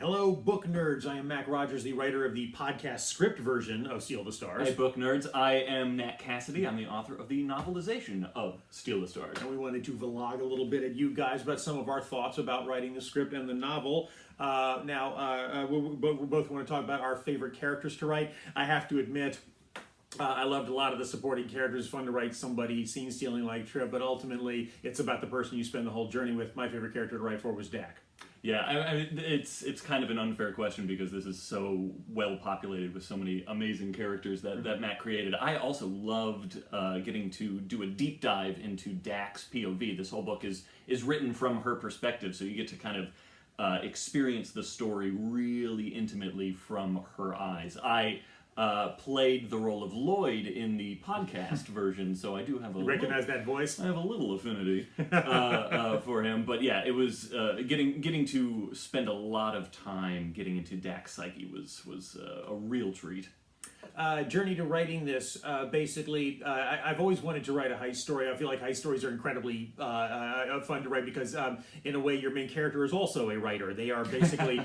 Hello, book nerds. I am Mac Rogers, the writer of the podcast script version of Steal the Stars. Hey, book nerds. I am Nat Cassidy. I'm the author of the novelization of Steal the Stars. And we wanted to vlog a little bit at you guys about some of our thoughts about writing the script and the novel. We both want to talk about our favorite characters to write. I have to admit, I loved a lot of the supporting characters. Fun to write somebody scene stealing like Trip, but ultimately it's about the person you spend the whole journey with. My favorite character to write for was Dak. Yeah, I mean, it's kind of an unfair question because this is so well populated with so many amazing characters that Matt created. I also loved getting to do a deep dive into Dak's POV. This whole book is written from her perspective, so you get to kind of experience the story really intimately from her eyes. I played the role of Lloyd in the podcast version, so I do have a recognize that voice. I have a little affinity for him, but yeah, it was getting to spend a lot of time getting into Dak's psyche was a real treat. Journey to writing this, basically, I've always wanted to write a heist story. I feel like heist stories are incredibly fun to write because, in a way, your main character is also a writer. They are basically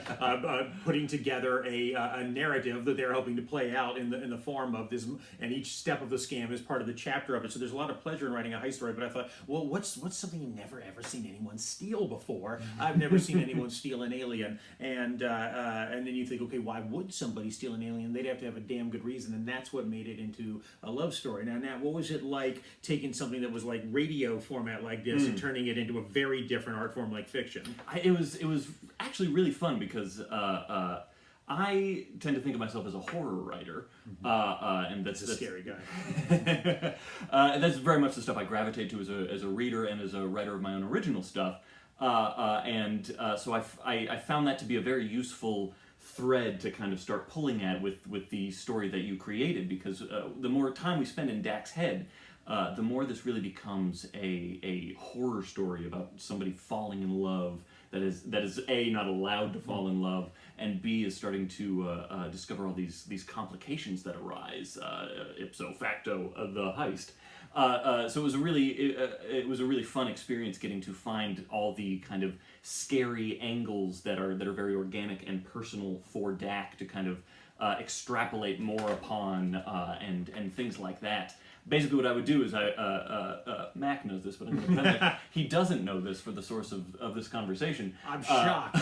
putting together a narrative that they're hoping to play out in the form of this, and each step of the scam is part of the chapter of it. So there's a lot of pleasure in writing a heist story. But I thought, well, what's something you've never ever seen anyone steal before? I've never seen anyone steal an alien, and then you think, okay, why would somebody steal an alien? They'd have to have a damn good reason. And that's what made it into a love story. Now, Nat, what was it like taking something that was like radio format like this and turning it into a very different art form like fiction? It was actually really fun because I tend to think of myself as a horror writer, and that's a scary guy. That's very much the stuff I gravitate to as a reader and as a writer of my own original stuff. So I found that to be a very useful thread to kind of start pulling at with the story that you created, because the more time we spend in Dak's head, the more this really becomes a horror story about somebody falling in love that is A, not allowed to fall in love, and B, is starting to discover all these complications that arise ipso facto of the heist. So it was a really fun experience getting to find all the kind of scary angles that are very organic and personal for Dak to kind of extrapolate more upon and things like that. Basically, what I would do is Mac knows this, but I'm going to pretend like he doesn't know this for the source of this conversation. I'm shocked.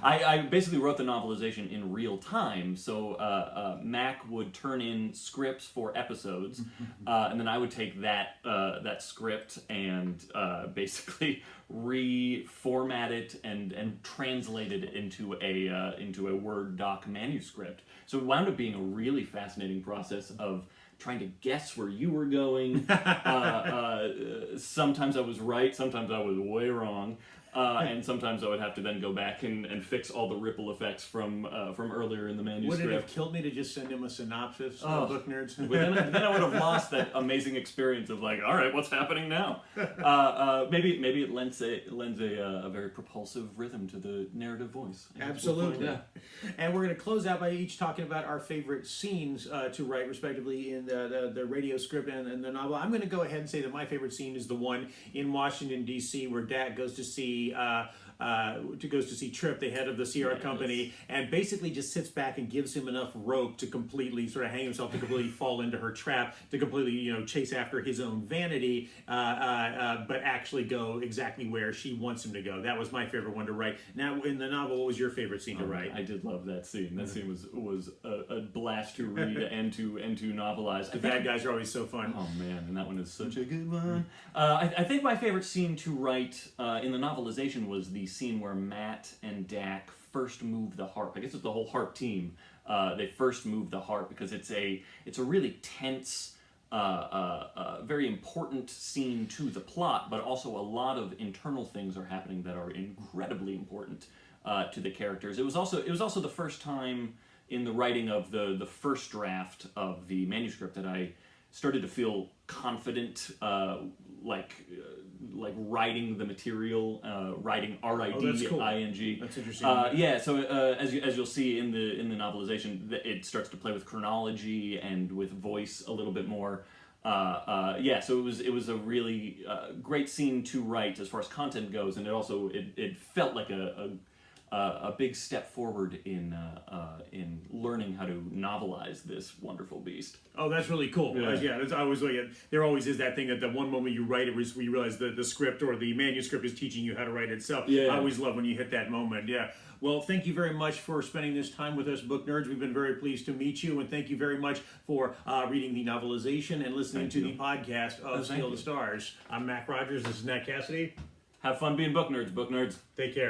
I basically wrote the novelization in real time, so Mac would turn in scripts for episodes, and then I would take that script and basically reformat it and translate it into a Word doc manuscript. So it wound up being a really fascinating process of trying to guess where you were going. Sometimes I was right, sometimes I was way wrong, and sometimes I would have to then go back and fix all the ripple effects from earlier in the manuscript. Would it have killed me to just send him a synopsis of Book Nerds? then I would have lost that amazing experience of like, all right, what's happening now? Maybe it lends a very propulsive rhythm to the narrative voice. Absolutely. Yeah. And we're going to close out by each talking about our favorite scenes to write, respectively, in the radio script and the novel. I'm going to go ahead and say that my favorite scene is the one in Washington, D.C., where Dak goes to see Trip, the head of the Sierra Company, and basically just sits back and gives him enough rope to completely sort of hang himself, to completely fall into her trap, to completely chase after his own vanity, but actually go exactly where she wants him to go. That was my favorite one to write. Now, in the novel, what was your favorite scene to write? I did love that scene. That scene was a blast to read and to novelize. The bad guys are always so fun. Oh man, and that one is such a good one. I think my favorite scene to write in the novelization was the scene where Matt and Dak first move the harp. I guess it's the whole harp team. They first move the harp because it's a really tense, very important scene to the plot, but also a lot of internal things are happening that are incredibly important to the characters. It was also the first time in the writing of the first draft of the manuscript that I started to feel confident, like writing the material, writing R-I-D-I-N-G. That's interesting. Yeah, so as you'll see in the novelization, it starts to play with chronology and with voice a little bit more. Yeah, so it was a really great scene to write as far as content goes, and it felt like a a big step forward in learning how to novelize this wonderful beast. Oh, that's really cool. Yeah. That's, I always like it. There always is that thing that the one moment you write it, you realize the script or the manuscript is teaching you how to write it. So Yeah. I always love when you hit that moment. Yeah. Well, thank you very much for spending this time with us, Book Nerds. We've been very pleased to meet you, and thank you very much for reading the novelization and listening to the podcast of Steal the Stars. I'm Mac Rogers. This is Nat Cassidy. Have fun being book nerds, book nerds. Take care.